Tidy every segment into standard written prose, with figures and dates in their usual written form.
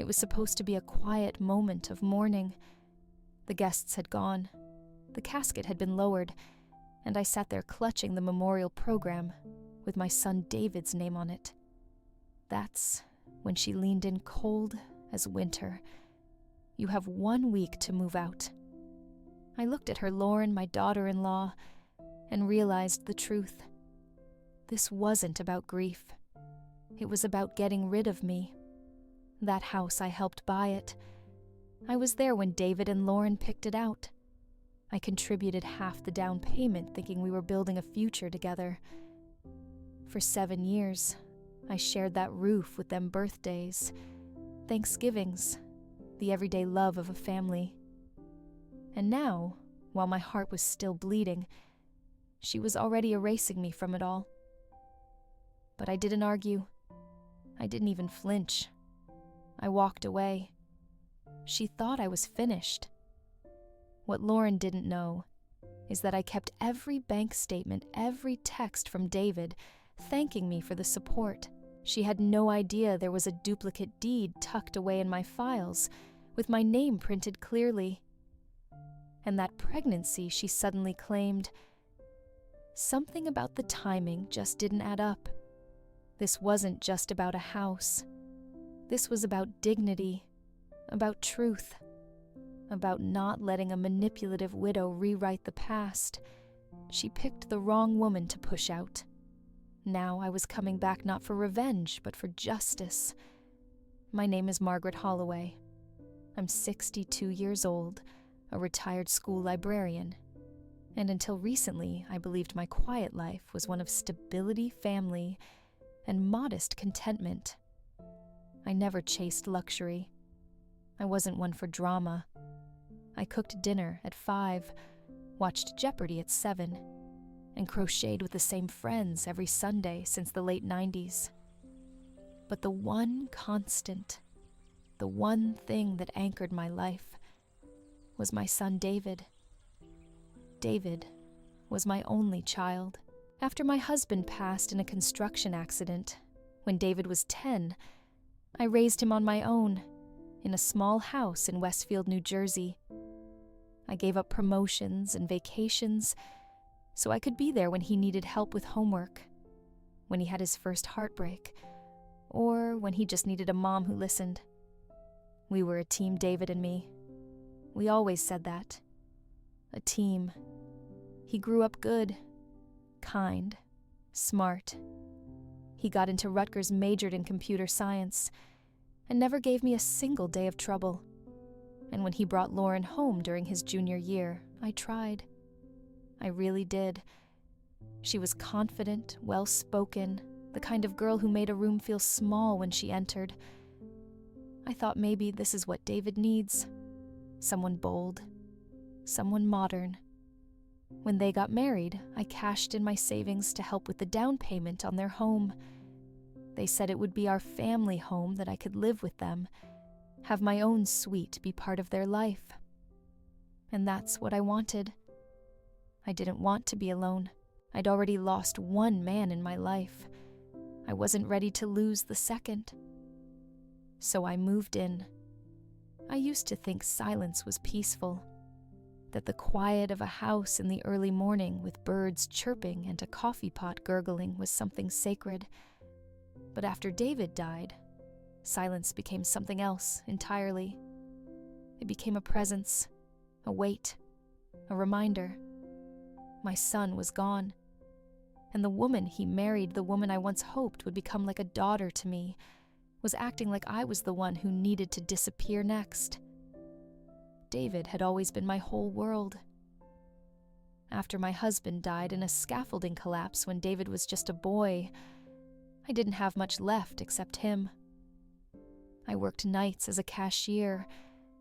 It was supposed to be a quiet moment of mourning. The guests had gone. The casket had been lowered, and I sat there clutching the memorial program with my son David's name on it. That's when she leaned in cold as winter. "You have 1 week to move out." I looked at her, Lauren, my daughter-in-law, and realized the truth. This wasn't about grief. It was about getting rid of me. That house, I helped buy it. I was there when David and Lauren picked it out. I contributed half the down payment, thinking we were building a future together. For 7 years, I shared that roof with them birthdays, Thanksgivings, the everyday love of a family. And now, while my heart was still bleeding, she was already erasing me from it all. But I didn't argue. I didn't even flinch. I walked away. She thought I was finished. What Lauren didn't know is that I kept every bank statement, every text from David, thanking me for the support. She had no idea there was a duplicate deed tucked away in my files, with my name printed clearly. And that pregnancy she suddenly claimed, something about the timing just didn't add up. This wasn't just about a house. This was about dignity, about truth, about not letting a manipulative widow rewrite the past. She picked the wrong woman to push out. Now I was coming back not for revenge, but for justice. My name is Margaret Holloway. I'm 62 years old, a retired school librarian. And until recently, I believed my quiet life was one of stability, family, and modest contentment. I never chased luxury. I wasn't one for drama. I cooked dinner at 5, watched Jeopardy at 7, and crocheted with the same friends every Sunday since the late 90s. But the one constant, the one thing that anchored my life, was my son David. David was my only child. After my husband passed in a construction accident, when David was 10, I raised him on my own, in a small house in Westfield, New Jersey. I gave up promotions and vacations so I could be there when he needed help with homework, when he had his first heartbreak, or when he just needed a mom who listened. We were a team, David and me. We always said that. A team. He grew up good, kind, smart. He got into Rutgers, majored in computer science, and never gave me a single day of trouble. And when he brought Lauren home during his junior year, I tried. I really did. She was confident, well-spoken, the kind of girl who made a room feel small when she entered. I thought maybe this is what David needs. Someone bold, someone modern. When they got married, I cashed in my savings to help with the down payment on their home. They said it would be our family home, that I could live with them, have my own suite be part of their life. And that's what I wanted. I didn't want to be alone. I'd already lost one man in my life. I wasn't ready to lose the second. So I moved in. I used to think silence was peaceful, that the quiet of a house in the early morning with birds chirping and a coffee pot gurgling was something sacred. But after David died, silence became something else entirely. It became a presence, a weight, a reminder. My son was gone, and the woman he married, the woman I once hoped would become like a daughter to me, was acting like I was the one who needed to disappear next. David had always been my whole world. After my husband died in a scaffolding collapse when David was just a boy, I didn't have much left except him. I worked nights as a cashier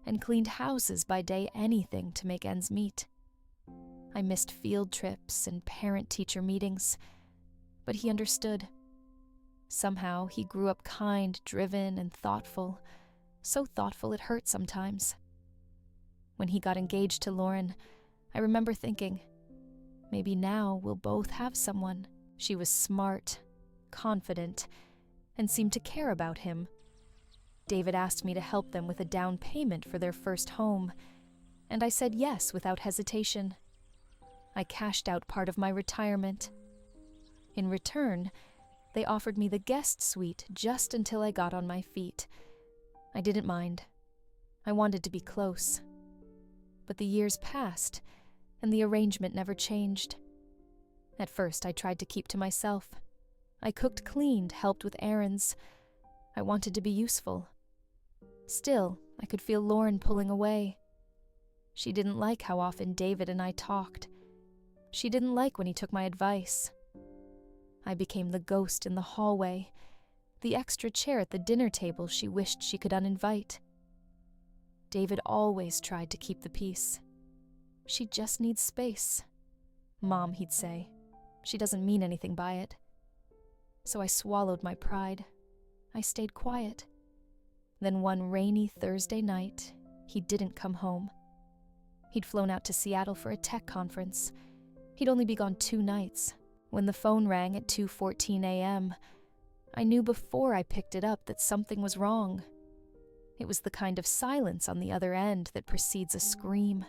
and cleaned houses by day, anything to make ends meet. I missed field trips and parent-teacher meetings, but he understood. Somehow, he grew up kind, driven, and thoughtful, so thoughtful it hurt sometimes. When he got engaged to Lauren, I remember thinking, maybe now we'll both have someone. She was smart, confident, and seemed to care about him. David asked me to help them with a down payment for their first home, and I said yes without hesitation. I cashed out part of my retirement. In return, they offered me the guest suite just until I got on my feet. I didn't mind. I wanted to be close. But the years passed, and the arrangement never changed. At first, I tried to keep to myself. I cooked, cleaned, helped with errands. I wanted to be useful. Still, I could feel Lauren pulling away. She didn't like how often David and I talked. She didn't like when he took my advice. I became the ghost in the hallway, the extra chair at the dinner table she wished she could uninvite. David always tried to keep the peace. She just needs space. Mom, he'd say. She doesn't mean anything by it. So I swallowed my pride. I stayed quiet. Then one rainy Thursday night, he didn't come home. He'd flown out to Seattle for a tech conference. He'd only be gone 2 nights. When the phone rang at 2:14 a.m., I knew before I picked it up that something was wrong. It was the kind of silence on the other end that precedes a scream.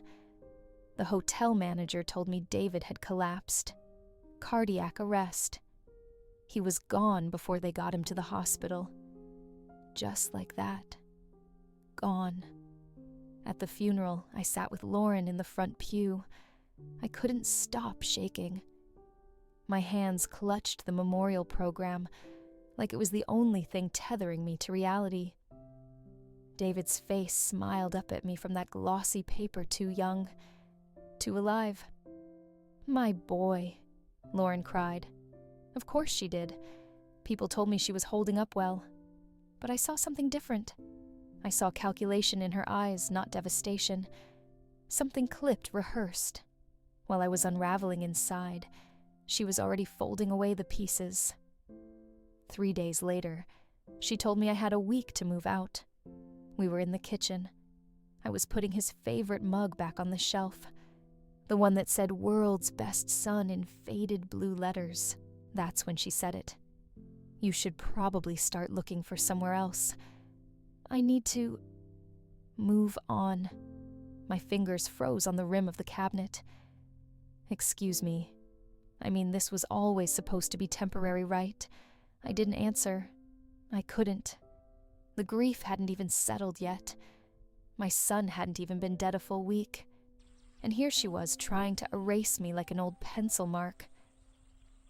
The hotel manager told me David had collapsed. Cardiac arrest. He was gone before they got him to the hospital. Just like that. Gone. At the funeral, I sat with Lauren in the front pew. I couldn't stop shaking. My hands clutched the memorial program, like it was the only thing tethering me to reality. David's face smiled up at me from that glossy paper, too young, too alive. "My boy," Lauren cried. Of course she did. People told me she was holding up well. But I saw something different. I saw calculation in her eyes, not devastation. Something clipped, rehearsed. While I was unraveling inside, she was already folding away the pieces. 3 days later, she told me I had a week to move out. We were in the kitchen. I was putting his favorite mug back on the shelf, the one that said "World's Best Son" in faded blue letters. That's when she said it. "You should probably start looking for somewhere else. I need to move on." My fingers froze on the rim of the cabinet. "Excuse me. I mean, this was always supposed to be temporary, right?" I didn't answer. I couldn't. The grief hadn't even settled yet. My son hadn't even been dead a full week. And here she was trying to erase me like an old pencil mark.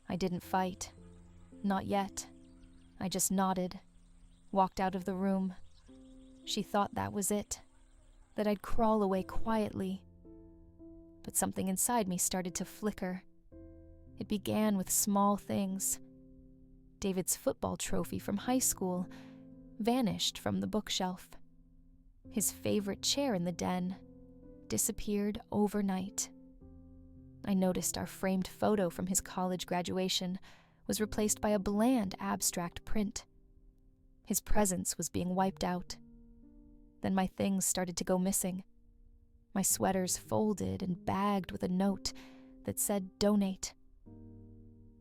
I didn't fight. Not yet. I just nodded, walked out of the room. She thought that was it, that I'd crawl away quietly. But something inside me started to flicker. It began with small things. David's football trophy from high school vanished from the bookshelf. His favorite chair in the den disappeared overnight. I noticed our framed photo from his college graduation was replaced by a bland abstract print. His presence was being wiped out. Then my things started to go missing. My sweaters folded and bagged with a note that said "Donate."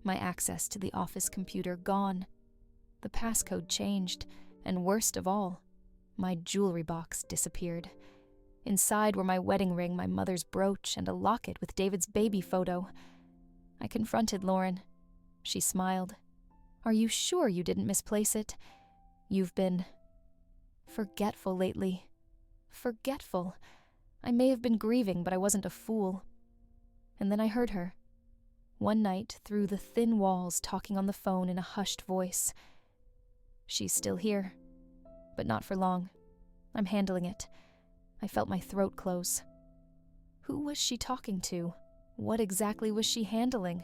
My access to the office computer gone. The passcode changed, and worst of all, my jewelry box disappeared. Inside were my wedding ring, my mother's brooch, and a locket with David's baby photo. I confronted Lauren. She smiled. "Are you sure you didn't misplace it? You've been forgetful lately. Forgetful. I may have been grieving, but I wasn't a fool." And then I heard her. One night, through the thin walls, talking on the phone in a hushed voice. "She's still here, but not for long. I'm handling it." I felt my throat close. Who was she talking to? What exactly was she handling?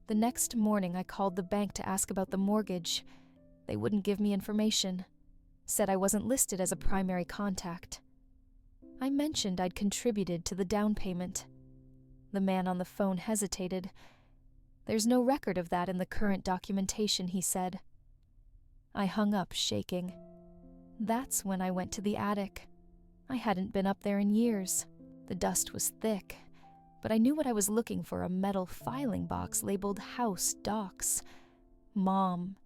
The next morning, I called the bank to ask about the mortgage. They wouldn't give me information. Said I wasn't listed as a primary contact. I mentioned I'd contributed to the down payment. The man on the phone hesitated. "There's no record of that in the current documentation," he said. I hung up, shaking. That's when I went to the attic. I hadn't been up there in years. The dust was thick, but I knew what I was looking for, a metal filing box labeled House Docs. Mom.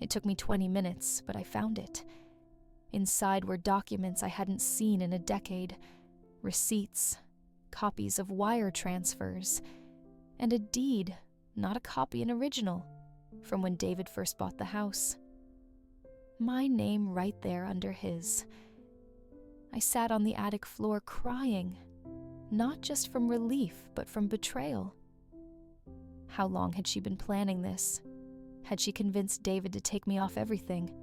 It took me 20 minutes, but I found it. Inside were documents I hadn't seen in a decade, receipts, copies of wire transfers, and a deed, not a copy, an original, from when David first bought the house. My name right there under his. I sat on the attic floor crying, not just from relief, but from betrayal. How long had she been planning this? Had she convinced David to take me off everything?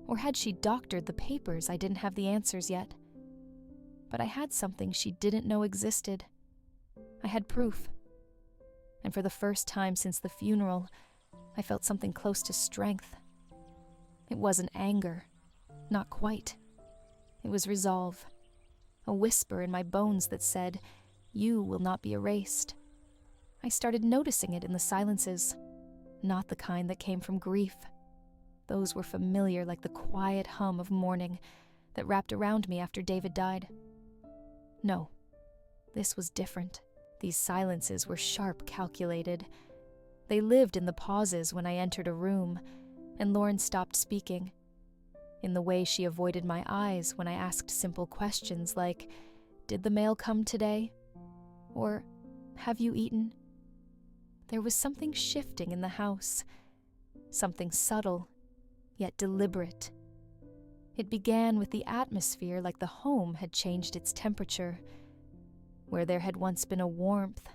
Or had she doctored the papers? I didn't have the answers yet. But I had something she didn't know existed. I had proof. And for the first time since the funeral, I felt something close to strength. It wasn't anger. Not quite. It was resolve. A whisper in my bones that said, "You will not be erased." I started noticing it in the silences, not the kind that came from grief. Those were familiar, like the quiet hum of mourning that wrapped around me after David died. No, this was different. These silences were sharp, calculated. They lived in the pauses when I entered a room and Lauren stopped speaking, in the way she avoided my eyes when I asked simple questions like, "Did the mail come today?" Or, "Have you eaten?" There was something shifting in the house, something subtle, yet deliberate. It began with the atmosphere, like the home had changed its temperature. Where there had once been a warmth,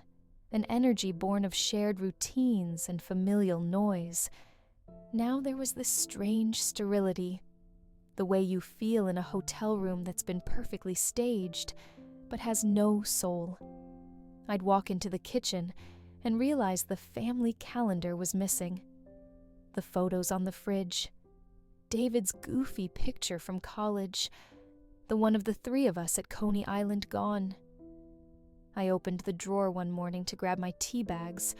an energy born of shared routines and familial noise, now there was this strange sterility, the way you feel in a hotel room that's been perfectly staged, but has no soul. I'd walk into the kitchen and realize the family calendar was missing. The photos on the fridge, David's goofy picture from college, the one of the three of us at Coney Island gone. I opened the drawer one morning to grab my tea bags,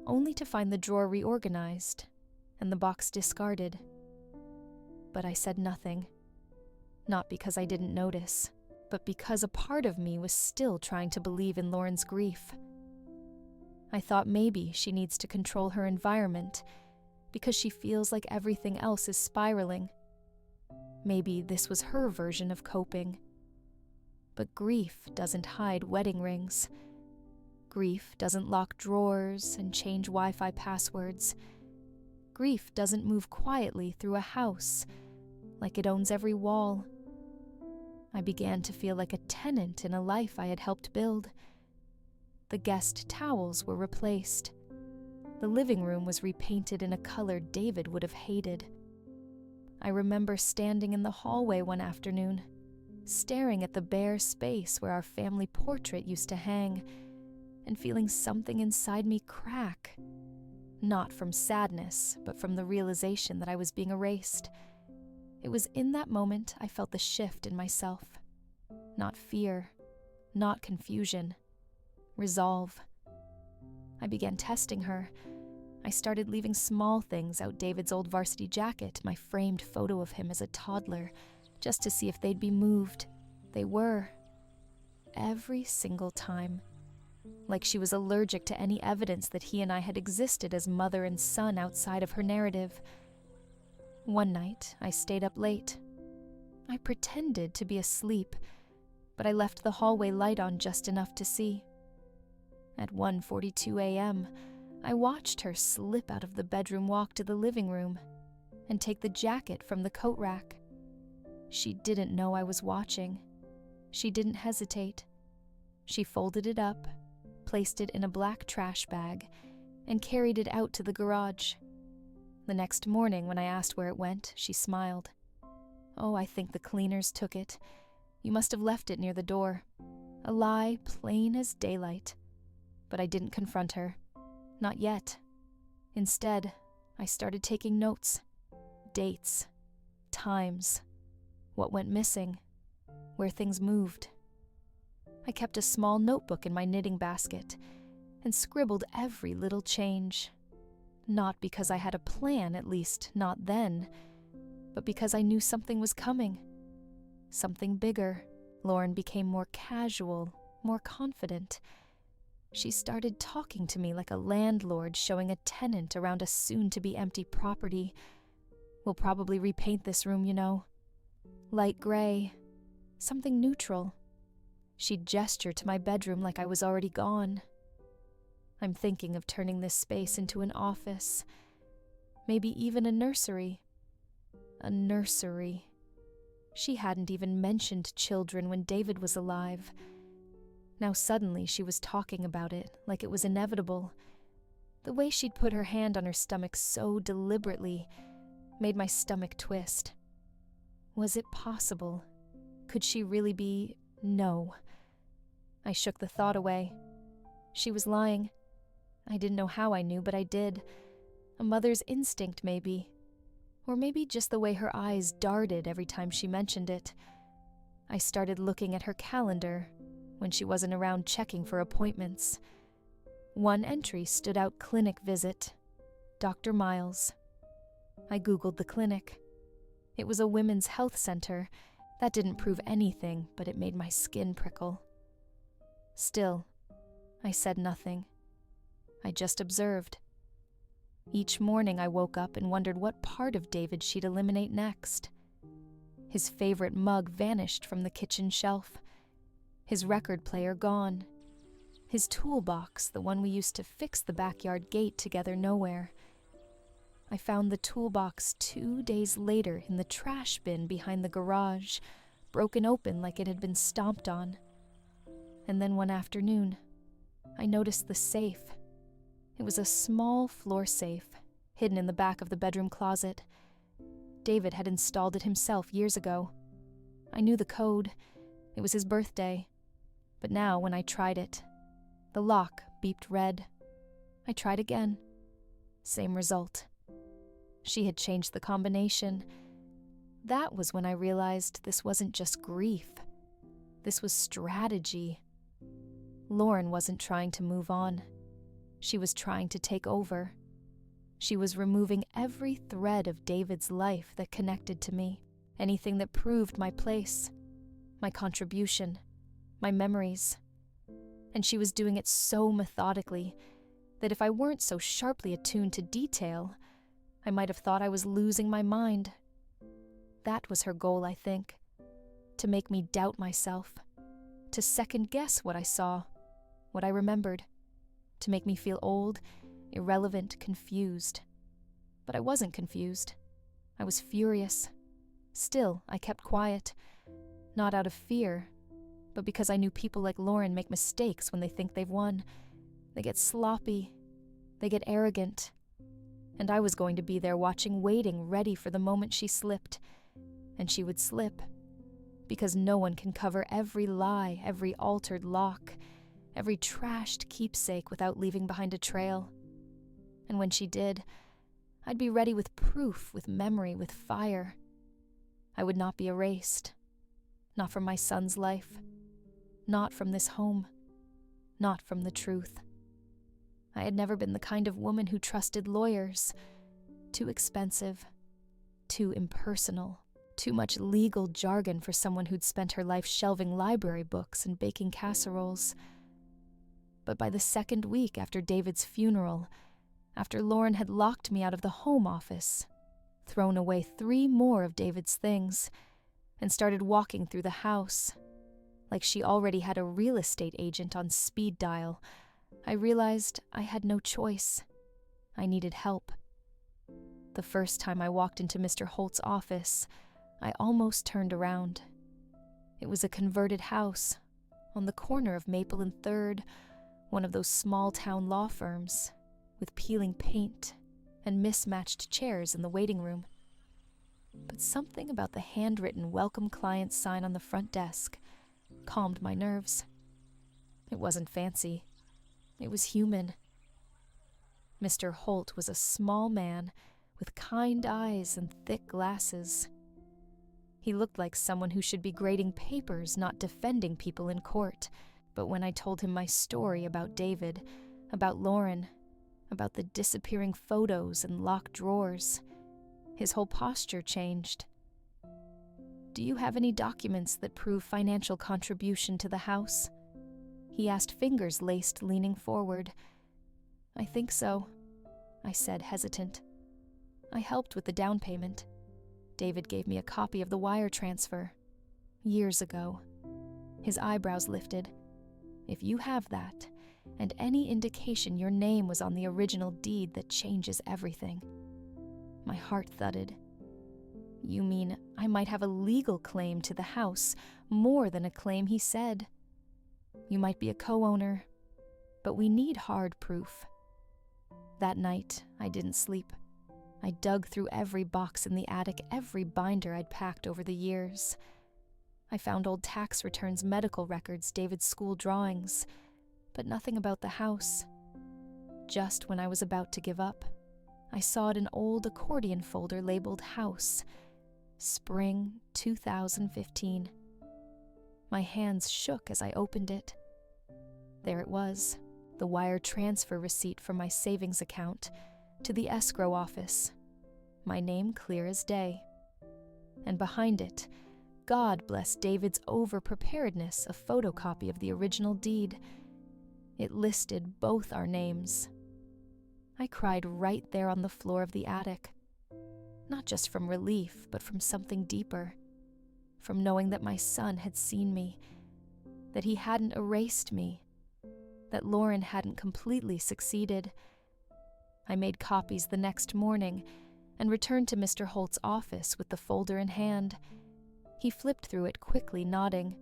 only to find the drawer reorganized and the box discarded. But I said nothing, not because I didn't notice, but because a part of me was still trying to believe in Lauren's grief. I thought maybe she needs to control her environment because she feels like everything else is spiraling. Maybe this was her version of coping. But grief doesn't hide wedding rings. Grief doesn't lock drawers and change Wi-Fi passwords. Grief doesn't move quietly through a house like it owns every wall. I began to feel like a tenant in a life I had helped build. The guest towels were replaced. The living room was repainted in a color David would have hated. I remember standing in the hallway one afternoon, staring at the bare space where our family portrait used to hang, and feeling something inside me crack. Not from sadness, but from the realization that I was being erased. It was in that moment I felt the shift in myself. Not fear, not confusion. Resolve. I began testing her. I started leaving small things out David's old varsity jacket, my framed photo of him as a toddler, just to see if they'd be moved. They were. Every single time. Like she was allergic to any evidence that he and I had existed as mother and son outside of her narrative. One night, I stayed up late. I pretended to be asleep, but I left the hallway light on just enough to see. At 1:42 a.m., I watched her slip out of the bedroom walk to the living room and take the jacket from the coat rack. She didn't know I was watching. She didn't hesitate. She folded it up, placed it in a black trash bag, and carried it out to the garage. The next morning, when I asked where it went, she smiled. "Oh, I think the cleaners took it. You must have left it near the door." A lie plain as daylight. But I didn't confront her. Not yet. Instead, I started taking notes. Dates. Times. What went missing. Where things moved. I kept a small notebook in my knitting basket and scribbled every little change. Not because I had a plan, at least not then, but because I knew something was coming. Something bigger. Lauren became more casual, more confident. She started talking to me like a landlord showing a tenant around a soon-to-be empty property. "We'll probably repaint this room, you know. Light gray. Something neutral. She'd gesture to my bedroom like I was already gone. I'm thinking of turning this space into an office. Maybe even a nursery. A nursery. She hadn't even mentioned children when David was alive. Now suddenly she was talking about it like it was inevitable. The way she'd put her hand on her stomach so deliberately made my stomach twist. Was it possible? Could she really be? No. I shook the thought away. She was lying. I didn't know how I knew, but I did. A mother's instinct, maybe. Or maybe just the way her eyes darted every time she mentioned it. I started looking at her calendar when she wasn't around checking for appointments. One entry stood out: clinic visit. Dr. Miles. I Googled the clinic. It was a women's health center. That didn't prove anything, but it made my skin prickle. Still, I said nothing. I just observed. Each morning I woke up and wondered what part of David she'd eliminate next. His favorite mug vanished from the kitchen shelf. His record player gone. His toolbox, the one we used to fix the backyard gate together, nowhere. I found the toolbox 2 days later in the trash bin behind the garage, broken open like it had been stomped on. And then one afternoon, I noticed the safe. It was a small floor safe, hidden in the back of the bedroom closet. David had installed it himself years ago. I knew the code. It was his birthday. But now, when I tried it, the lock beeped red. I tried again. Same result. She had changed the combination. That was when I realized this wasn't just grief. This was strategy. Lauren wasn't trying to move on. She was trying to take over. She was removing every thread of David's life that connected to me, anything that proved my place, my contribution, my memories. And she was doing it so methodically that if I weren't so sharply attuned to detail, I might have thought I was losing my mind. That was her goal, I think, to make me doubt myself, to second-guess what I saw, what I remembered, to make me feel old, irrelevant, confused. But I wasn't confused. I was furious. Still, I kept quiet, not out of fear, but because I knew people like Lauren make mistakes when they think they've won. They get sloppy. They get arrogant. And I was going to be there watching, waiting, ready for the moment she slipped. And she would slip. Because no one can cover every lie, every altered lock, every trashed keepsake without leaving behind a trail. And when she did, I'd be ready with proof, with memory, with fire. I would not be erased. Not from my son's life. Not from this home. Not from the truth. I had never been the kind of woman who trusted lawyers. Too expensive. Too impersonal. Too much legal jargon for someone who'd spent her life shelving library books and baking casseroles. But by the second week after David's funeral, after Lauren had locked me out of the home office, thrown away 3 more of David's things, and started walking through the house, like she already had a real estate agent on speed dial, I realized I had no choice. I needed help. The first time I walked into Mr. Holt's office, I almost turned around. It was a converted house on the corner of Maple and 3rd, one of those small-town law firms, with peeling paint and mismatched chairs in the waiting room. But something about the handwritten welcome client sign on the front desk calmed my nerves. It wasn't fancy. It was human. Mr. Holt was a small man with kind eyes and thick glasses. He looked like someone who should be grading papers, not defending people in court. But when I told him my story about David, about Lauren, about the disappearing photos and locked drawers, his whole posture changed. "Do you have any documents that prove financial contribution to the house?" He asked, fingers laced, leaning forward. "I think so," I said, hesitant. "I helped with the down payment. David gave me a copy of the wire transfer. Years ago. His eyebrows lifted. If you have that, and any indication your name was on the original deed, that changes everything. My heart thudded. You mean I might have a legal claim to the house, more than a claim, he said. You might be a co-owner, but we need hard proof. That night, I didn't sleep. I dug through every box in the attic, every binder I'd packed over the years. I found old tax returns, medical records, David's school drawings, but nothing about the house. Just when I was about to give up, I saw an old accordion folder labeled House, Spring 2015. My hands shook as I opened it. There it was, the wire transfer receipt from my savings account to the escrow office. My name clear as day. And behind it, God bless David's over-preparedness, a photocopy of the original deed. It listed both our names. I cried right there on the floor of the attic. Not just from relief, but from something deeper. From knowing that my son had seen me, that he hadn't erased me, that Lauren hadn't completely succeeded. I made copies the next morning and returned to Mr. Holt's office with the folder in hand. He flipped through it quickly, nodding.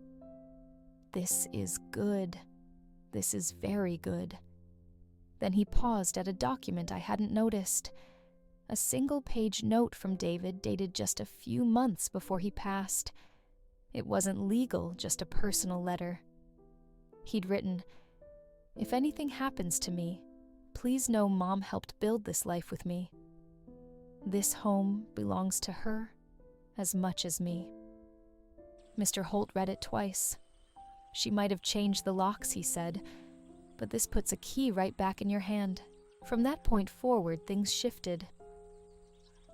This is good. This is very good. Then he paused at a document I hadn't noticed. A single-page note from David dated just a few months before he passed. It wasn't legal, just a personal letter. He'd written, "If anything happens to me, please know Mom helped build this life with me. This home belongs to her as much as me." Mr. Holt read it twice. She might have changed the locks, he said, but this puts a key right back in your hand. From that point forward, things shifted.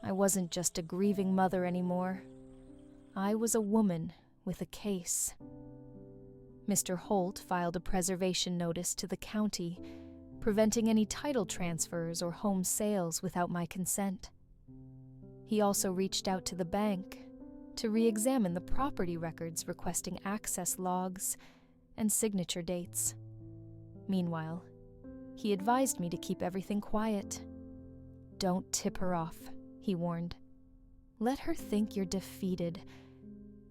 I wasn't just a grieving mother anymore. I was a woman with a case. Mr. Holt filed a preservation notice to the county, preventing any title transfers or home sales without my consent. He also reached out to the bank to re-examine the property records, requesting access logs and signature dates. Meanwhile, he advised me to keep everything quiet. "Don't tip her off," he warned. "Let her think you're defeated."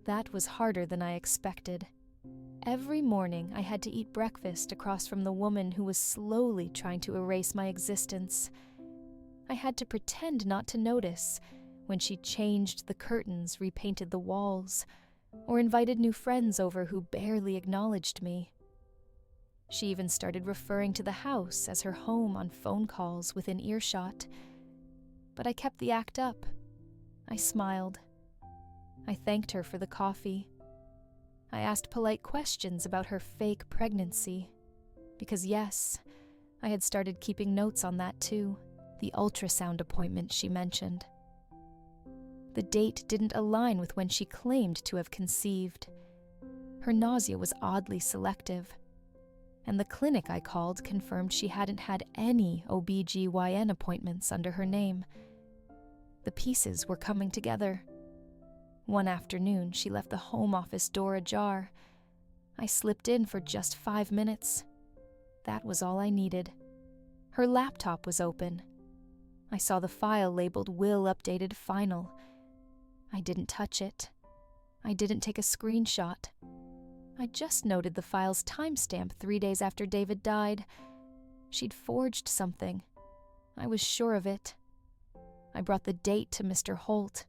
That was harder than I expected. Every morning I had to eat breakfast across from the woman who was slowly trying to erase my existence. I had to pretend not to notice when she changed the curtains, repainted the walls, or invited new friends over who barely acknowledged me. She even started referring to the house as her home on phone calls within earshot. But I kept the act up. I smiled. I thanked her for the coffee. I asked polite questions about her fake pregnancy. Because yes, I had started keeping notes on that too, the ultrasound appointment she mentioned. The date didn't align with when she claimed to have conceived. Her nausea was oddly selective, and the clinic I called confirmed she hadn't had any OB/GYN appointments under her name. The pieces were coming together. One afternoon, she left the home office door ajar. I slipped in for just 5 minutes. That was all I needed. Her laptop was open. I saw the file labeled "Will Updated Final." I didn't touch it. I didn't take a screenshot. I just noted the file's timestamp 3 days after David died. She'd forged something. I was sure of it. I brought the date to Mr. Holt.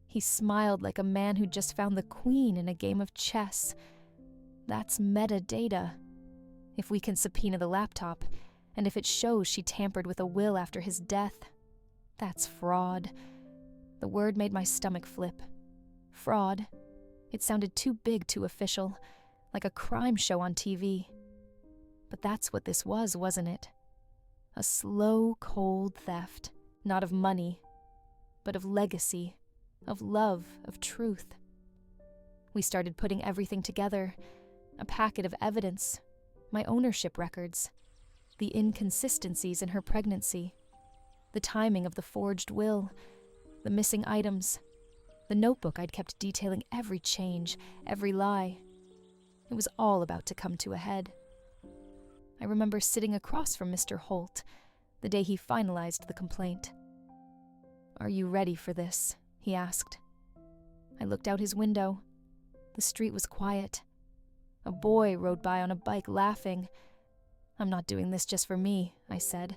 He smiled like a man who'd just found the queen in a game of chess. That's metadata. If we can subpoena the laptop, and if it shows she tampered with a will after his death, that's fraud. The word made my stomach flip. Fraud. It sounded too big, too official, like a crime show on TV. But that's what this was, wasn't it? A slow, cold theft, not of money, but of legacy, of love, of truth. We started putting everything together, a packet of evidence, my ownership records, the inconsistencies in her pregnancy, the timing of the forged will, the missing items, The notebook I'd kept detailing every change, every lie. It was all about to come to a head. I remember sitting across from Mr. Holt the day he finalized the complaint. "Are you ready for this?" he asked. I looked out his window. The street was quiet. A boy rode by on a bike laughing. "I'm not doing this just for me," I said.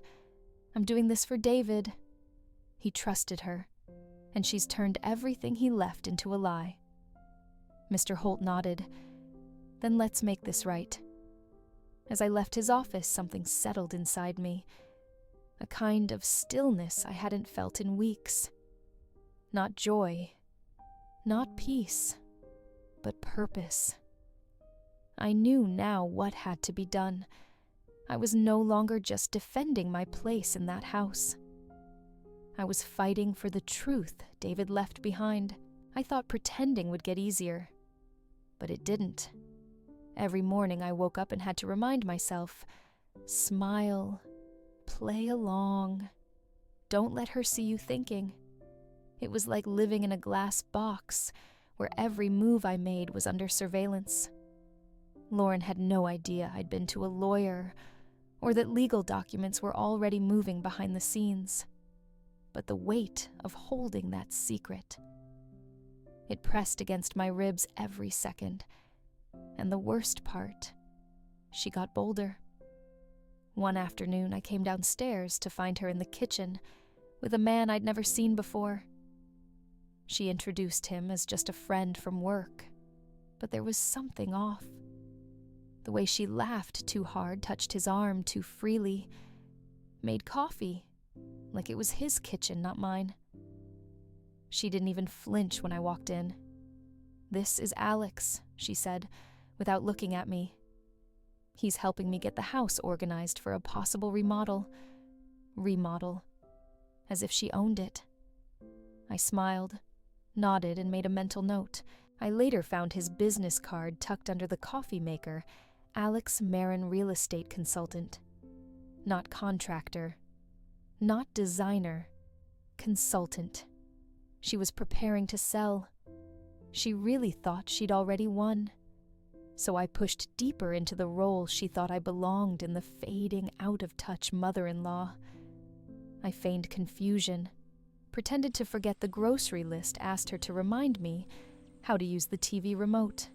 "I'm doing this for David." He trusted her, and she's turned everything he left into a lie. Mr. Holt nodded. "Then let's make this right." As I left his office, something settled inside me. A kind of stillness I hadn't felt in weeks. Not joy, not peace, but purpose. I knew now what had to be done. I was no longer just defending my place in that house. I was fighting for the truth David left behind. I thought pretending would get easier, but it didn't. Every morning I woke up and had to remind myself, smile, play along, don't let her see you thinking. It was like living in a glass box where every move I made was under surveillance. Lauren had no idea I'd been to a lawyer or that legal documents were already moving behind the scenes. But the weight of holding that secret, it pressed against my ribs every second. And the worst part, she got bolder. One afternoon, I came downstairs to find her in the kitchen with a man I'd never seen before. She introduced him as just a friend from work, but there was something off. The way she laughed too hard, touched his arm too freely, made coffee, like it was his kitchen, not mine. She didn't even flinch when I walked in. "This is Alex," she said, without looking at me. "He's helping me get the house organized for a possible remodel. Remodel. As if she owned it. I smiled, nodded, and made a mental note. I later found his business card tucked under the coffee maker, Alex Marin Real Estate Consultant. Not contractor. Not designer. Consultant. She was preparing to sell. She really thought she'd already won. So I pushed deeper into the role she thought I belonged in the fading, out-of-touch mother-in-law. I feigned confusion, pretended to forget the grocery list, asked her to remind me how to use the TV remote.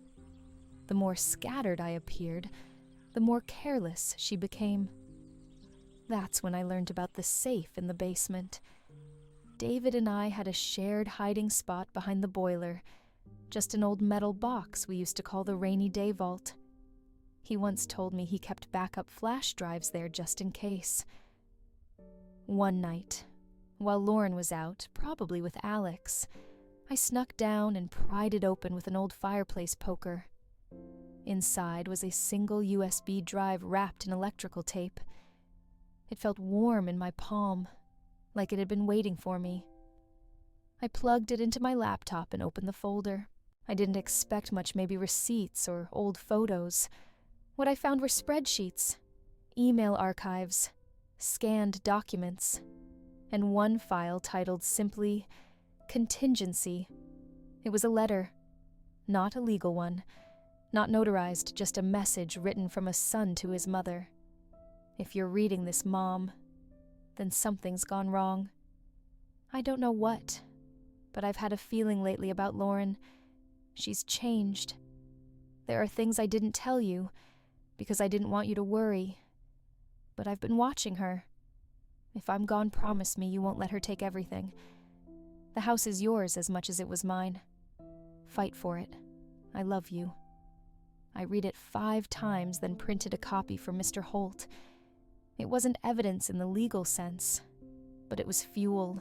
The more scattered I appeared, the more careless she became. That's when I learned about the safe in the basement. David and I had a shared hiding spot behind the boiler, just an old metal box we used to call the rainy day vault. He once told me he kept backup flash drives there just in case. One night, while Lauren was out, probably with Alex, I snuck down and pried it open with an old fireplace poker. Inside was a single USB drive wrapped in electrical tape. It felt warm in my palm, like it had been waiting for me. I plugged it into my laptop and opened the folder. I didn't expect much, maybe receipts or old photos. What I found were spreadsheets, email archives, scanned documents, and one file titled simply, Contingency. It was a letter, not a legal one, not notarized, just a message written from a son to his mother. If you're reading this, Mom, then something's gone wrong. I don't know what, but I've had a feeling lately about Lauren. She's changed. There are things I didn't tell you because I didn't want you to worry. But I've been watching her. If I'm gone, promise me you won't let her take everything. The house is yours as much as it was mine. Fight for it. I love you. I read it 5 times, then printed a copy for Mr. Holt. It wasn't evidence in the legal sense, but it was fuel,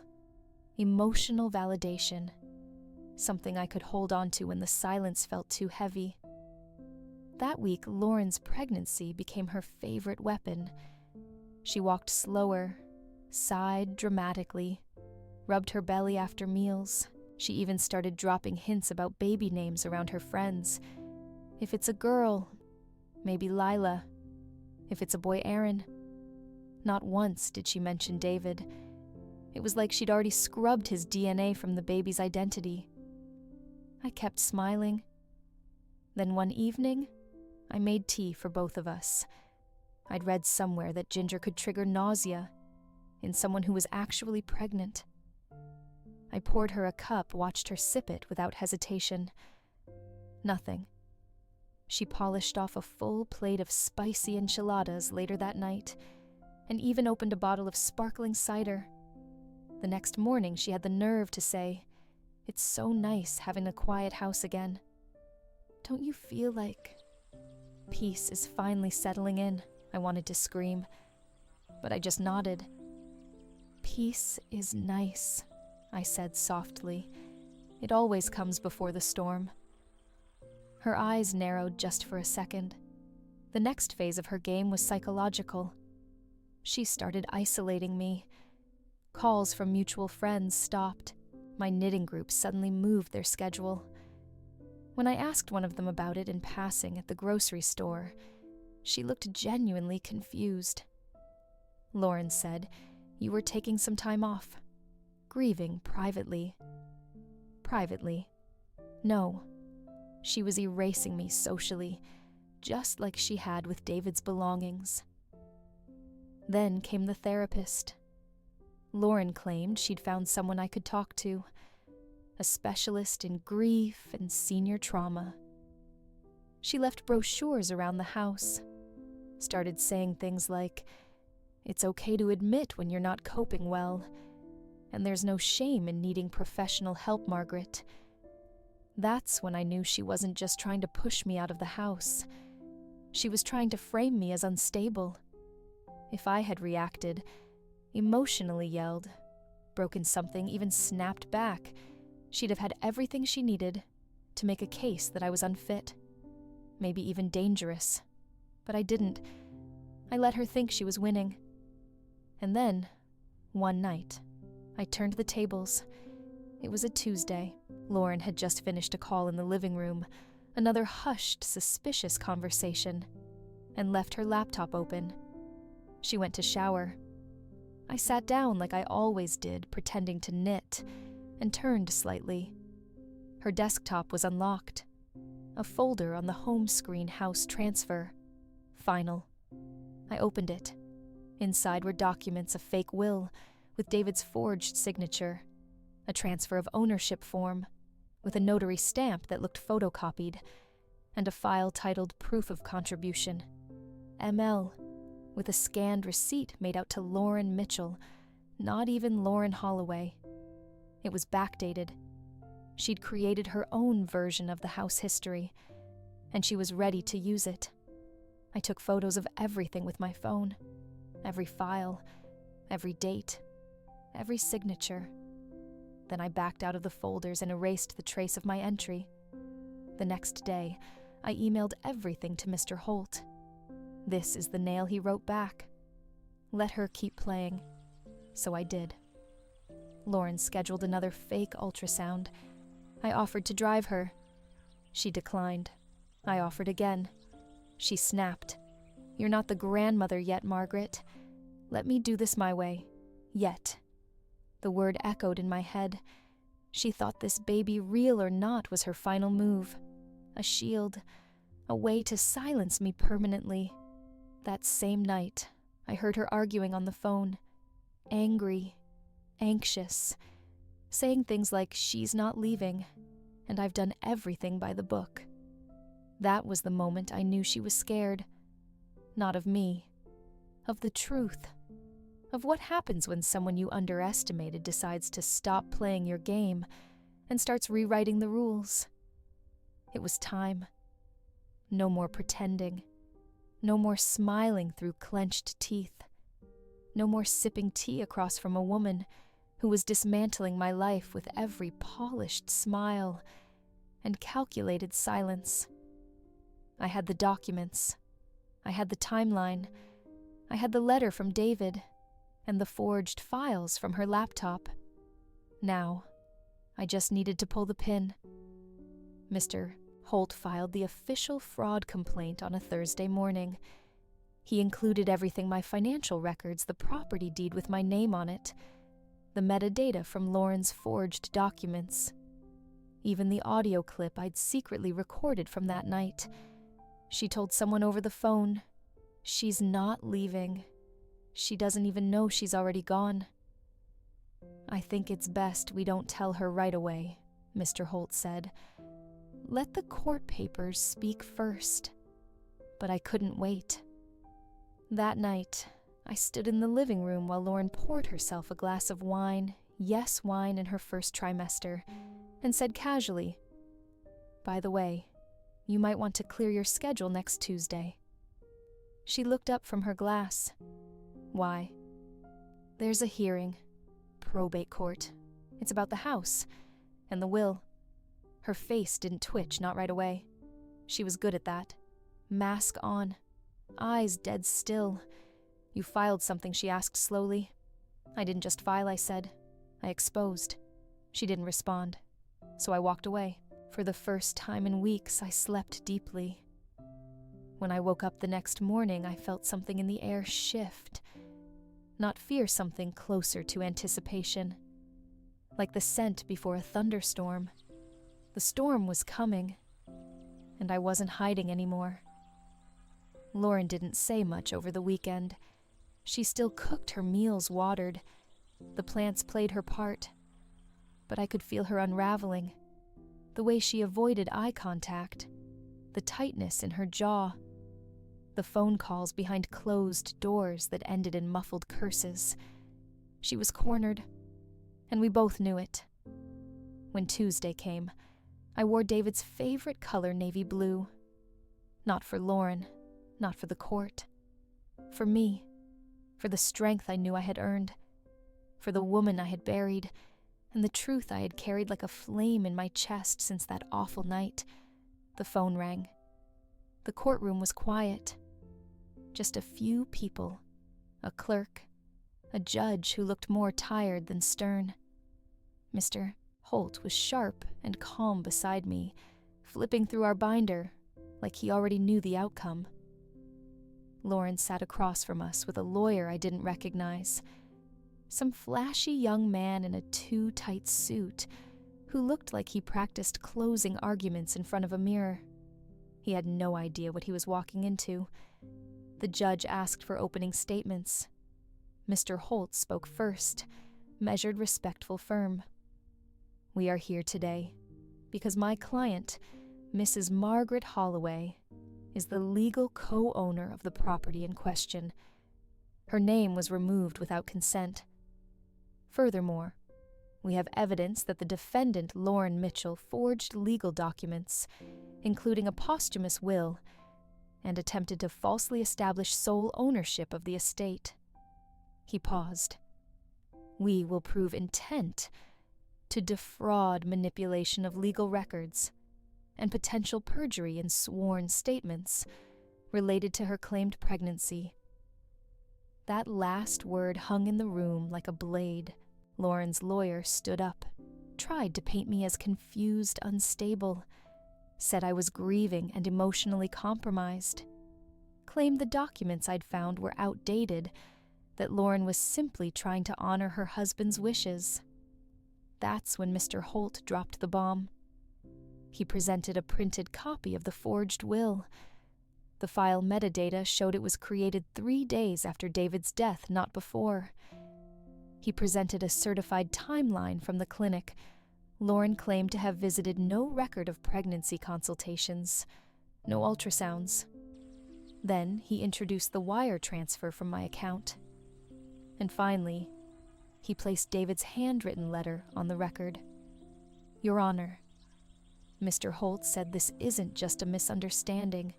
emotional validation, something I could hold on to when the silence felt too heavy. That week, Lauren's pregnancy became her favorite weapon. She walked slower, sighed dramatically, rubbed her belly after meals. She even started dropping hints about baby names around her friends. If it's a girl, maybe Lila. If it's a boy, Aaron. Not once did she mention David. It was like she'd already scrubbed his DNA from the baby's identity. I kept smiling. Then one evening, I made tea for both of us. I'd read somewhere that ginger could trigger nausea in someone who was actually pregnant. I poured her a cup, watched her sip it without hesitation. Nothing. She polished off a full plate of spicy enchiladas later that night, and even opened a bottle of sparkling cider. The next morning, she had the nerve to say, "It's so nice having a quiet house again. Don't you feel like peace is finally settling in?" I wanted to scream, but I just nodded. "Peace is nice," I said softly. "It always comes before the storm." Her eyes narrowed just for a second. The next phase of her game was psychological. She started isolating me. Calls from mutual friends stopped. My knitting group suddenly moved their schedule. When I asked one of them about it in passing at the grocery store, she looked genuinely confused. Lauren said, "You were taking some time off, grieving privately." Privately? No. She was erasing me socially, just like she had with David's belongings. Then came the therapist. Lauren claimed she'd found someone I could talk to, a specialist in grief and senior trauma. She left brochures around the house, started saying things like, "It's okay to admit when you're not coping well, and there's no shame in needing professional help, Margaret." That's when I knew she wasn't just trying to push me out of the house. She was trying to frame me as unstable. If I had reacted, emotionally yelled, broken something, even snapped back, she'd have had everything she needed to make a case that I was unfit, maybe even dangerous. But I didn't. I let her think she was winning. And then, one night, I turned the tables. It was a Tuesday. Lauren had just finished a call in the living room, another hushed, suspicious conversation, and left her laptop open. She went to shower. I sat down like I always did, pretending to knit, and turned slightly. Her desktop was unlocked. A folder on the home screen house transfer. Final. I opened it. Inside were documents, a fake will, with David's forged signature, a transfer of ownership form, with a notary stamp that looked photocopied, and a file titled Proof of Contribution, ML, with a scanned receipt made out to Lauren Mitchell, not even Lauren Holloway. It was backdated. She'd created her own version of the house history, and she was ready to use it. I took photos of everything with my phone, every file, every date, every signature. Then I backed out of the folders and erased the trace of my entry. The next day, I emailed everything to Mr. Holt. This is the nail he wrote back. Let her keep playing. So I did. Lauren scheduled another fake ultrasound. I offered to drive her. She declined. I offered again. She snapped. "You're not the grandmother yet, Margaret. Let me do this my way. Yet." The word echoed in my head. She thought this baby, real or not, was her final move. A shield. A way to silence me permanently. That same night, I heard her arguing on the phone. Angry. Anxious. Saying things like, "She's not leaving, and I've done everything by the book." That was the moment I knew she was scared. Not of me. Of the truth. Of what happens when someone you underestimated decides to stop playing your game and starts rewriting the rules. It was time. No more pretending. No more smiling through clenched teeth. No more sipping tea across from a woman who was dismantling my life with every polished smile and calculated silence. I had the documents. I had the timeline. I had the letter from David and the forged files from her laptop. Now, I just needed to pull the pin. Mr. Holt filed the official fraud complaint on a Thursday morning. He included everything: my financial records, the property deed with my name on it, the metadata from Lauren's forged documents. even the audio clip I'd secretly recorded from that night. She told someone over the phone, "She's not leaving. She doesn't even know she's already gone." "I think it's best we don't tell her right away," Mr. Holt said. "Let the court papers speak first." But I couldn't wait. That night, I stood in the living room while Lauren poured herself a glass of wine, yes wine in her first trimester, and said casually, "By the way, you might want to clear your schedule next Tuesday." She looked up from her glass. "Why?" "There's a hearing. Probate court. It's about the house and the will." Her face didn't twitch, not right away. She was good at that. Mask on. Eyes dead still. "You filed something," she asked slowly. "I didn't just file," I said. "I exposed." She didn't respond, so I walked away. For the first time in weeks, I slept deeply. When I woke up the next morning, I felt something in the air shift. Not fear, something closer to anticipation. Like the scent before a thunderstorm. The storm was coming, and I wasn't hiding anymore. Lauren didn't say much over the weekend. She still cooked her meals, watered. The plants played her part. But I could feel her unraveling. The way she avoided eye contact. The tightness in her jaw. The phone calls behind closed doors that ended in muffled curses. She was cornered, and we both knew it. When Tuesday came, I wore David's favorite color, navy blue. Not for Lauren, not for the court. For me. For the strength I knew I had earned. For the woman I had buried, and the truth I had carried like a flame in my chest since that awful night. The phone rang. The courtroom was quiet. Just a few people. A clerk. A judge who looked more tired than stern. Mr. Holt was sharp and calm beside me, flipping through our binder like he already knew the outcome. Lauren sat across from us with a lawyer I didn't recognize. Some flashy young man in a too-tight suit who looked like he practiced closing arguments in front of a mirror. He had no idea what he was walking into. The judge asked for opening statements. Mr. Holt spoke first, measured, respectful, firm. "We are here today because my client, Mrs. Margaret Holloway, is the legal co-owner of the property in question. Her name was removed without consent. Furthermore, we have evidence that the defendant, Lauren Mitchell, forged legal documents, including a posthumous will, and attempted to falsely establish sole ownership of the estate." He paused. "We will prove intent to defraud, manipulation of legal records, and potential perjury in sworn statements related to her claimed pregnancy." That last word hung in the room like a blade. Lauren's lawyer stood up, tried to paint me as confused, unstable, said I was grieving and emotionally compromised, claimed the documents I'd found were outdated, that Lauren was simply trying to honor her husband's wishes. That's when Mr. Holt dropped the bomb. He presented a printed copy of the forged will. The file metadata showed it was created 3 days after David's death, not before. He presented a certified timeline from the clinic. Lauren claimed to have visited no record of pregnancy consultations, no ultrasounds. Then he introduced the wire transfer from my account. And finally, he placed David's handwritten letter on the record. "Your Honor, Mr. Holt said this isn't just a misunderstanding.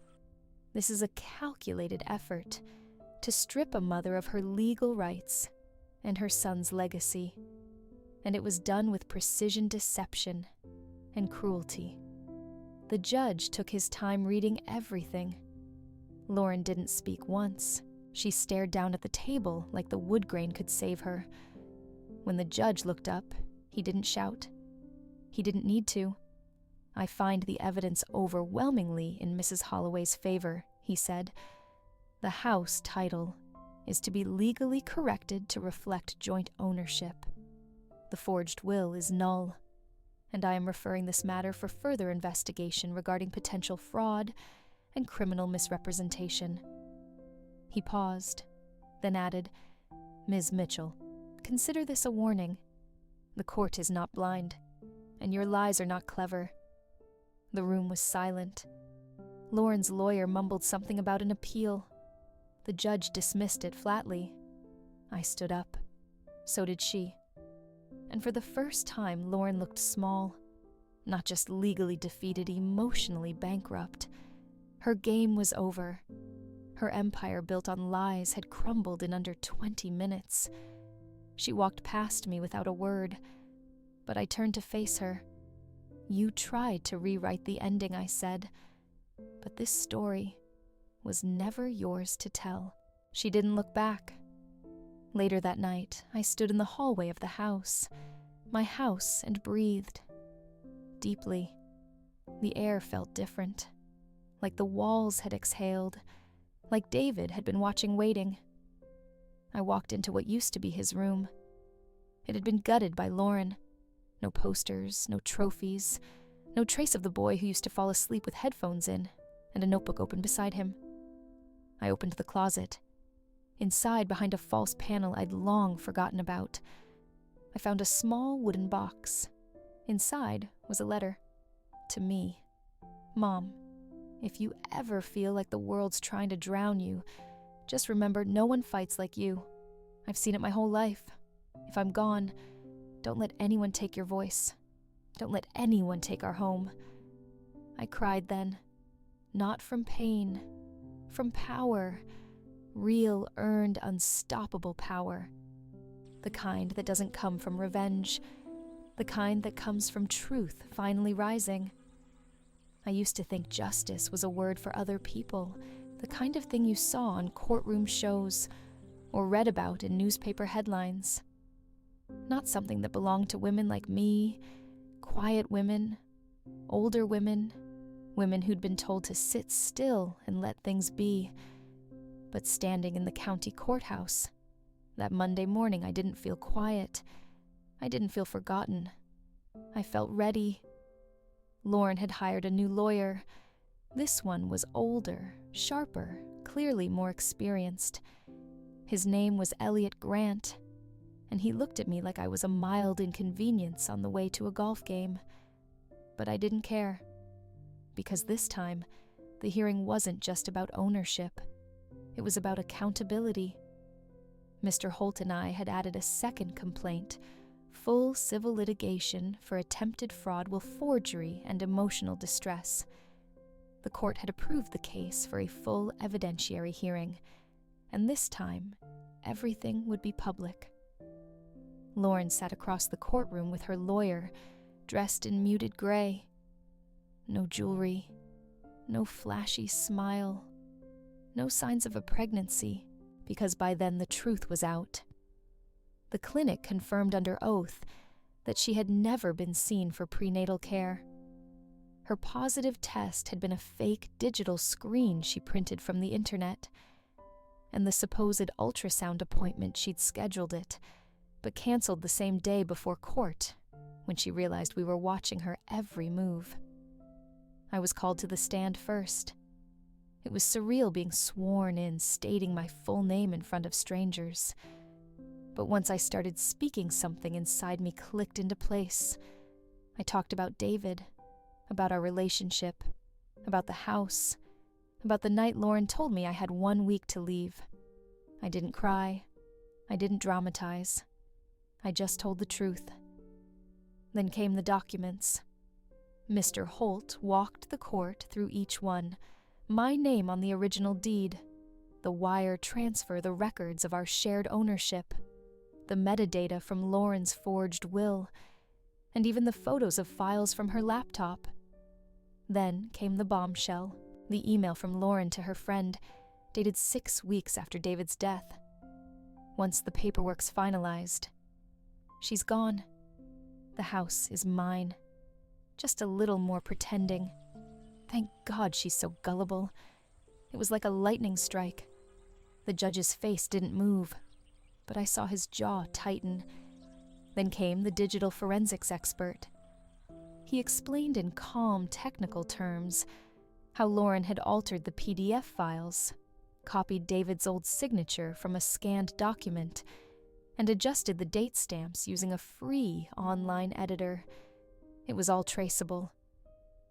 This is a calculated effort to strip a mother of her legal rights and her son's legacy. And it was done with precision deception and cruelty." The judge took his time reading everything. Lauren didn't speak once. She stared down at the table like the wood grain could save her. When the judge looked up, he didn't shout. He didn't need to. "I find the evidence overwhelmingly in Mrs. Holloway's favor," he said. "The house title is to be legally corrected to reflect joint ownership. The forged will is null." and I am referring this matter for further investigation regarding potential fraud and criminal misrepresentation." He paused, then added, "Ms. Mitchell, consider this a warning. The court is not blind, and your lies are not clever." The room was silent. Lauren's lawyer mumbled something about an appeal. The judge dismissed it flatly. I stood up. So did she. And for the first time, Lauren looked small. Not just legally defeated, emotionally bankrupt. Her game was over. Her empire built on lies had crumbled in under 20 minutes. She walked past me without a word, but I turned to face her. "You tried to rewrite the ending," I said, "but this story was never yours to tell." She didn't look back. Later that night, I stood in the hallway of the house, my house, and breathed. Deeply. The air felt different, like the walls had exhaled, like David had been watching waiting. I walked into what used to be his room. It had been gutted by Lauren. No posters, no trophies, no trace of the boy who used to fall asleep with headphones in, and a notebook open beside him. I opened the closet. Inside, behind a false panel I'd long forgotten about, I found a small wooden box. Inside was a letter. To me. "Mom, if you ever feel like the world's trying to drown you, just remember no one fights like you. I've seen it my whole life. If I'm gone, don't let anyone take your voice. Don't let anyone take our home." I cried then. Not from pain, from power. Real, earned, unstoppable power. The kind that doesn't come from revenge. The kind that comes from truth finally rising. I used to think justice was a word for other people, the kind of thing you saw on courtroom shows or read about in newspaper headlines. Not something that belonged to women like me, quiet women, older women, women who'd been told to sit still and let things be. But standing in the county courthouse, that Monday morning, I didn't feel quiet. I didn't feel forgotten. I felt ready. Lauren had hired a new lawyer. This one was older, sharper, clearly more experienced. His name was Elliot Grant, and he looked at me like I was a mild inconvenience on the way to a golf game. But I didn't care, because this time, the hearing wasn't just about ownership. It was about accountability. Mr. Holt and I had added a second complaint, full civil litigation for attempted fraud with forgery and emotional distress. The court had approved the case for a full evidentiary hearing, and this time, everything would be public. Lauren sat across the courtroom with her lawyer, dressed in muted gray. No jewelry, no flashy smile, no signs of a pregnancy, because by then the truth was out. The clinic confirmed under oath that she had never been seen for prenatal care. Her positive test had been a fake digital screen she printed from the internet, and the supposed ultrasound appointment she'd scheduled it, but canceled the same day before court when she realized we were watching her every move. I was called to the stand first. It was surreal being sworn in, stating my full name in front of strangers. But once I started speaking, something inside me clicked into place. I talked about David, about our relationship, about the house, about the night Lauren told me I had 1 week to leave. I didn't cry. I didn't dramatize. I just told the truth. Then came the documents. Mr. Holt walked the court through each one, my name on the original deed, the wire transfer, the records of our shared ownership, the metadata from Lauren's forged will, and even the photos of files from her laptop. Then came the bombshell, the email from Lauren to her friend, dated 6 weeks after David's death. Once the paperwork's finalized, she's gone. The house is mine. Just a little more pretending. Thank God she's so gullible. It was like a lightning strike. The judge's face didn't move, but I saw his jaw tighten. Then came the digital forensics expert. He explained in calm, technical terms how Lauren had altered the PDF files, copied David's old signature from a scanned document, and adjusted the date stamps using a free online editor. It was all traceable.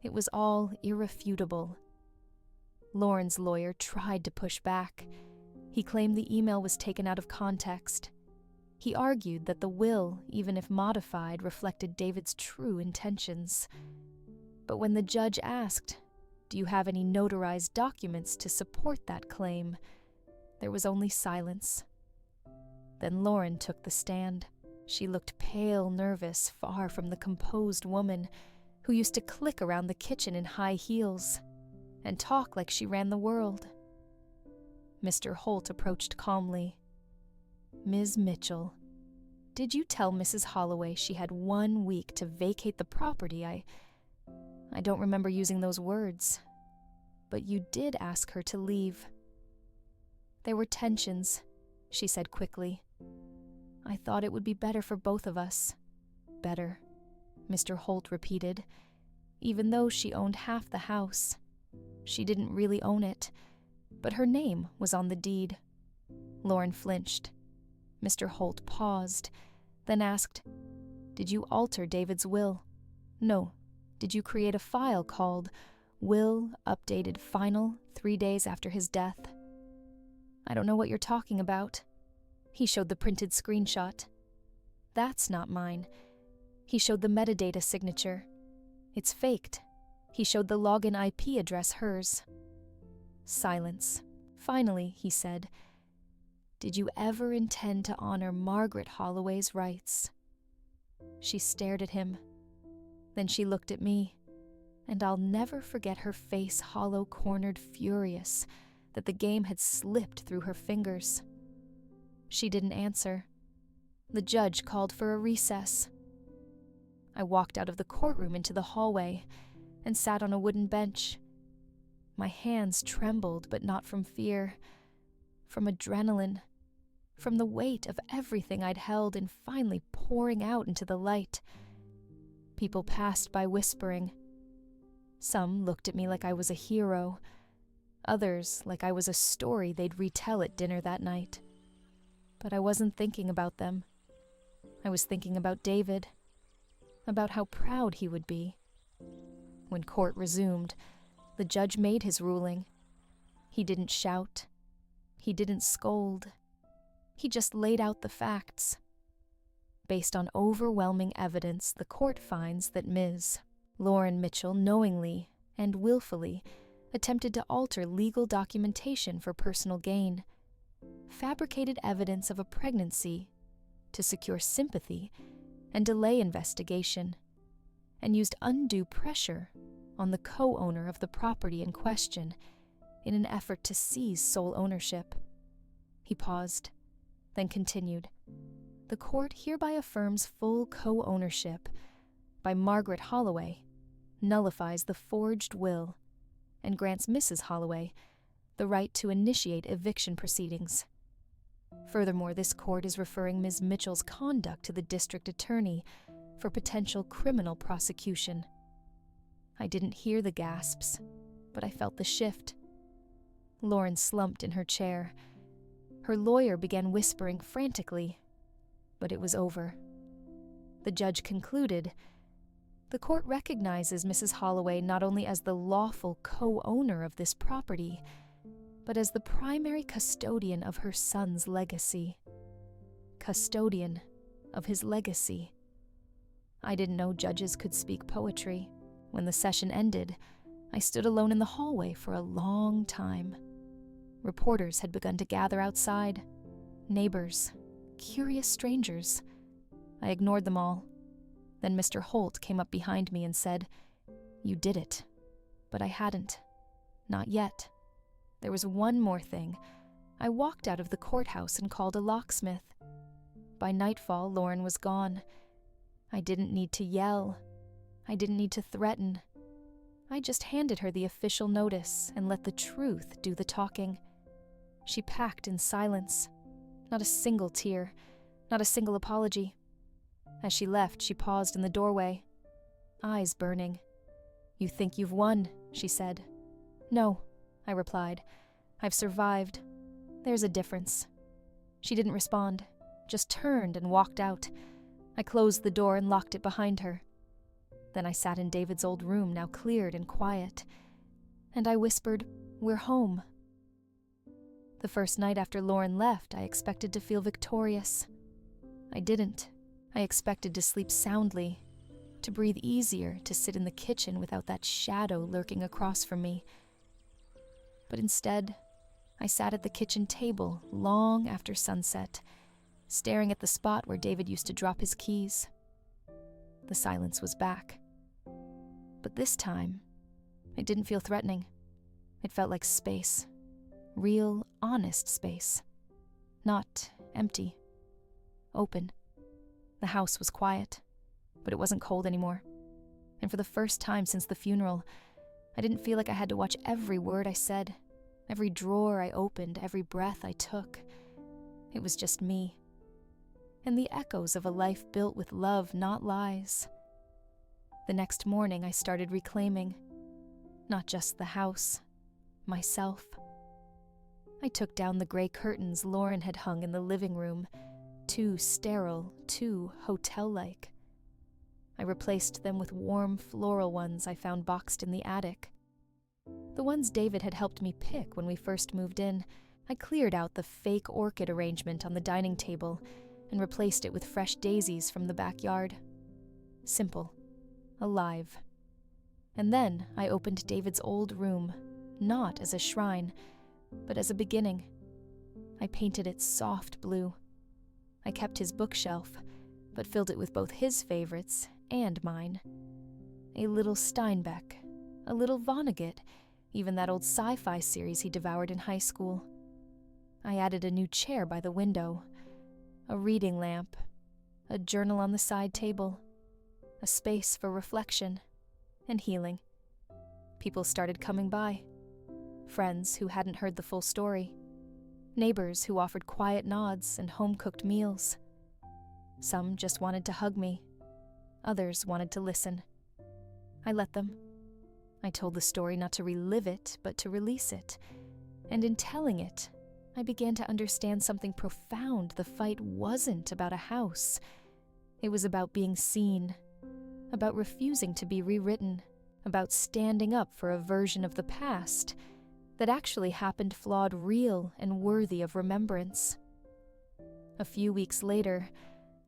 It was all irrefutable. Lauren's lawyer tried to push back. He claimed the email was taken out of context. He argued that the will, even if modified, reflected David's true intentions. But when the judge asked, "Do you have any notarized documents to support that claim?" there was only silence. Then Lauren took the stand. She looked pale, nervous, far from the composed woman who used to click around the kitchen in high heels and talk like she ran the world. Mr. Holt approached calmly. "Ms. Mitchell, did you tell Mrs. Holloway she had 1 week to vacate the property? I don't remember using those words, but you did ask her to leave." "There were tensions," she said quickly. "I thought it would be better for both of us." "Better," Mr. Holt repeated. "Even though she owned half the house, she didn't really own it, but her name was on the deed." Lauren flinched. Mr. Holt paused, then asked, "Did you alter David's will? No. Did you create a file called Will Updated Final 3 days after his death?" "I don't know what you're talking about." He showed the printed screenshot. "That's not mine." He showed the metadata signature. "It's faked." He showed the login IP address hers. Silence. Finally, he said, "Did you ever intend to honor Margaret Holloway's rights?" She stared at him. Then she looked at me, and I'll never forget her face hollow-cornered, furious that the game had slipped through her fingers. She didn't answer. The judge called for a recess. I walked out of the courtroom into the hallway and sat on a wooden bench. My hands trembled, but not from fear, from adrenaline, from the weight of everything I'd held and finally pouring out into the light. People passed by whispering. Some looked at me like I was a hero, others like I was a story they'd retell at dinner that night. But I wasn't thinking about them. I was thinking about David, about how proud he would be. When court resumed, the judge made his ruling. He didn't shout. He didn't scold. He just laid out the facts. Based on overwhelming evidence, the court finds that Ms. Lauren Mitchell knowingly and willfully attempted to alter legal documentation for personal gain, fabricated evidence of a pregnancy to secure sympathy and delay investigation, and used undue pressure on the co-owner of the property in question in an effort to seize sole ownership. He paused, then continued. The court hereby affirms full co-ownership by Margaret Holloway, nullifies the forged will, and grants Mrs. Holloway the right to initiate eviction proceedings. Furthermore, this court is referring Ms. Mitchell's conduct to the district attorney for potential criminal prosecution. I didn't hear the gasps, but I felt the shift. Lauren slumped in her chair. Her lawyer began whispering frantically, but it was over. The judge concluded, the court recognizes Mrs. Holloway not only as the lawful co-owner of this property, but as the primary custodian of her son's legacy. Custodian of his legacy. I didn't know judges could speak poetry. When the session ended, I stood alone in the hallway for a long time. Reporters had begun to gather outside. Neighbors, curious strangers. I ignored them all. Then Mr. Holt came up behind me and said, "You did it." But I hadn't. Not yet. There was one more thing. I walked out of the courthouse and called a locksmith. By nightfall, Lauren was gone. I didn't need to yell. I didn't need to threaten. I just handed her the official notice and let the truth do the talking. She packed in silence. Not a single tear. Not a single apology. As she left, she paused in the doorway. eyes burning. "You think you've won," she said. "No," I replied. "I've survived. There's a difference." She didn't respond, just turned and walked out. I closed the door and locked it behind her. Then I sat in David's old room, now cleared and quiet, and I whispered, "We're home." The first night after Lauren left, I expected to feel victorious. I didn't. I expected to sleep soundly, to breathe easier, to sit in the kitchen without that shadow lurking across from me. But instead, I sat at the kitchen table long after sunset, staring at the spot where David used to drop his keys. The silence was back. But this time, it didn't feel threatening. It felt like space. Real, honest space. Not empty. Open. The house was quiet, but it wasn't cold anymore. And for the first time since the funeral, I didn't feel like I had to watch every word I said, every drawer I opened, every breath I took. It was just me. And the echoes of a life built with love, not lies. The next morning, I started reclaiming, not just the house, myself. I took down the gray curtains Lauren had hung in the living room, too sterile, too hotel-like. I replaced them with warm floral ones I found boxed in the attic. The ones David had helped me pick when we first moved in. I cleared out the fake orchid arrangement on the dining table and replaced it with fresh daisies from the backyard. Simple. Alive. And then I opened David's old room, not as a shrine, but as a beginning. I painted it soft blue. I kept his bookshelf, but filled it with both his favorites and mine. A little Steinbeck, a little Vonnegut, even that old sci-fi series he devoured in high school. I added a new chair by the window, a reading lamp, a journal on the side table, a space for reflection and healing. People started coming by. Friends who hadn't heard the full story. Neighbors who offered quiet nods and home-cooked meals. Some just wanted to hug me. Others wanted to listen. I let them. I told the story not to relive it, but to release it. And in telling it, I began to understand something profound. The fight wasn't about a house. It was about being seen, about refusing to be rewritten, about standing up for a version of the past that actually happened flawed, real, and worthy of remembrance. A few weeks later,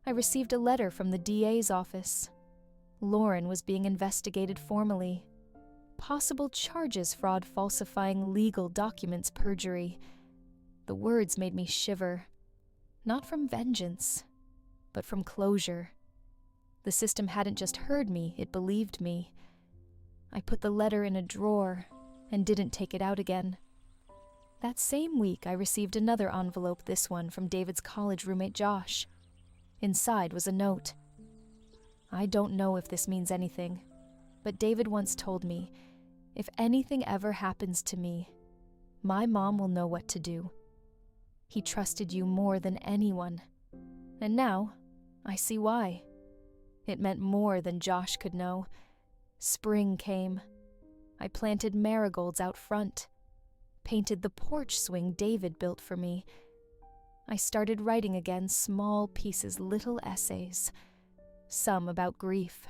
I received a letter from the DA's office. Lauren was being investigated formally. Possible charges: fraud, falsifying legal documents, perjury. The words made me shiver. Not from vengeance, but from closure. The system hadn't just heard me, it believed me. I put the letter in a drawer and didn't take it out again. That same week, I received another envelope, this one from David's college roommate Josh. Inside was a note. I don't know if this means anything, but David once told me, if anything ever happens to me, my mom will know what to do. He trusted you more than anyone. And now, I see why. It meant more than Josh could know. Spring came. I planted marigolds out front, painted the porch swing David built for me. I started writing again, small pieces, little essays. Some about grief,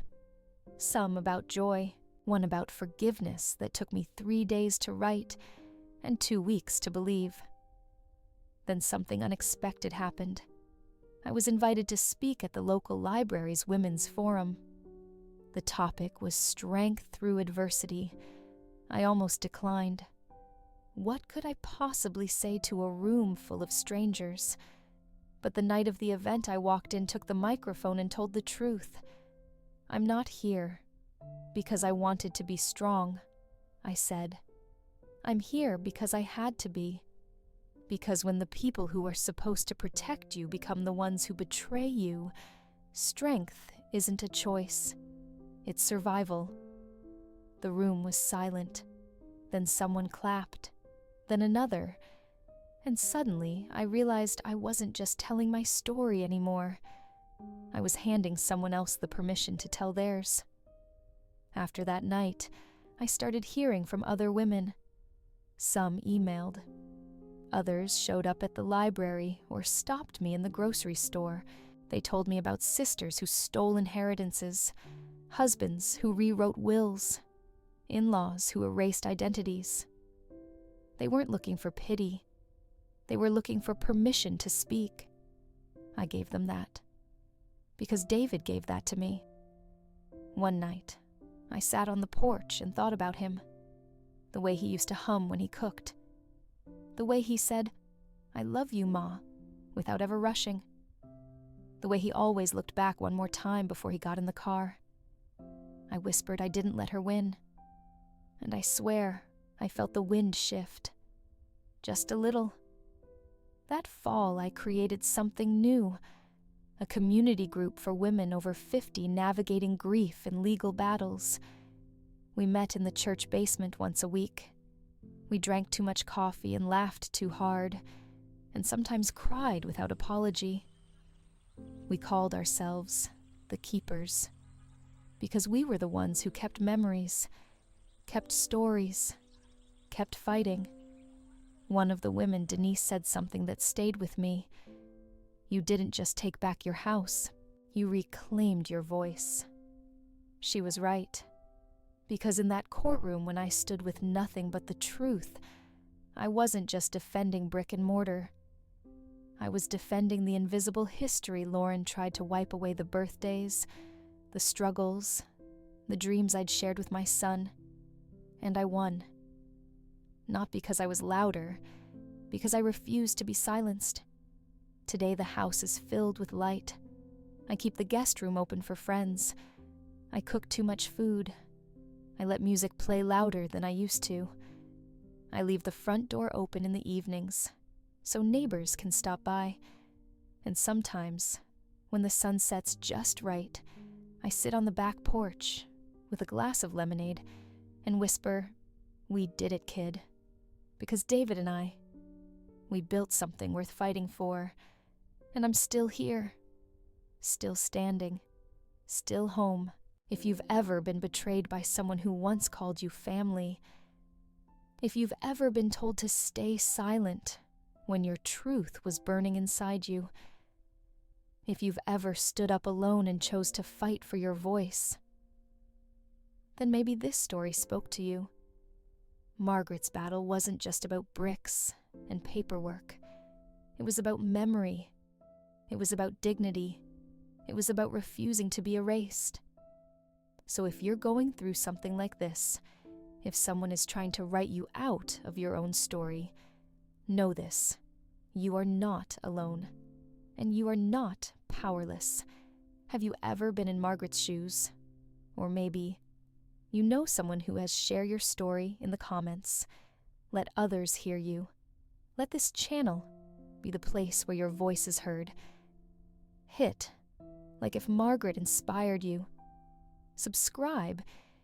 some about joy, one about forgiveness that took me 3 days to write and 2 weeks to believe. Then something unexpected happened. I was invited to speak at the local library's women's forum. The topic was strength through adversity. I almost declined. What could I possibly say to a room full of strangers? But the night of the event, I walked in, took the microphone, and told the truth. I'm not here because I wanted to be strong, I said. I'm here because I had to be. Because when the people who are supposed to protect you become the ones who betray you, strength isn't a choice. It's survival. The room was silent. Then someone clapped. Then another. And suddenly, I realized I wasn't just telling my story anymore. I was handing someone else the permission to tell theirs. After that night, I started hearing from other women. Some emailed. Others showed up at the library or stopped me in the grocery store. They told me about sisters who stole inheritances, husbands who rewrote wills, in-laws who erased identities. They weren't looking for pity. They were looking for permission to speak. I gave them that. Because David gave that to me. One night, I sat on the porch and thought about him. The way he used to hum when he cooked. The way he said, "I love you, Ma," without ever rushing. The way he always looked back one more time before he got in the car. I whispered I didn't let her win. And I swear I felt the wind shift. Just a little. That fall, I created something new. A community group for women over 50 navigating grief and legal battles. We met in the church basement once a week. We drank too much coffee and laughed too hard, and sometimes cried without apology. We called ourselves the Keepers, because we were the ones who kept memories, kept stories, kept fighting. One of the women, Denise, said something that stayed with me. You didn't just take back your house, you reclaimed your voice. She was right. Because in that courtroom when I stood with nothing but the truth, I wasn't just defending brick and mortar. I was defending the invisible history Lauren tried to wipe away, the birthdays, the struggles, the dreams I'd shared with my son. And I won. Not because I was louder, because I refused to be silenced. Today the house is filled with light. I keep the guest room open for friends. I cook too much food. I let music play louder than I used to. I leave the front door open in the evenings, so neighbors can stop by. And sometimes, when the sun sets just right, I sit on the back porch with a glass of lemonade and whisper, "We did it, kid." Because David and I, we built something worth fighting for, and I'm still here, still standing, still home. If you've ever been betrayed by someone who once called you family, if you've ever been told to stay silent when your truth was burning inside you, if you've ever stood up alone and chose to fight for your voice, then maybe this story spoke to you. Margaret's battle wasn't just about bricks and paperwork. It was about memory. It was about dignity. It was about refusing to be erased. So if you're going through something like this, if someone is trying to write you out of your own story, know this: you are not alone, and you are not powerless. Have you ever been in Margaret's shoes? Or maybe you know someone who has. Share your story in the comments. Let others hear you. Let this channel be the place where your voice is heard. Hit like if Margaret inspired you. Subscribe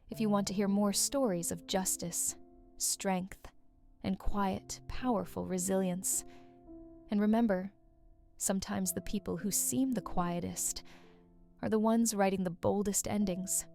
if you want to hear more stories of justice, strength, and quiet, powerful resilience. And remember, sometimes the people who seem the quietest are the ones writing the boldest endings.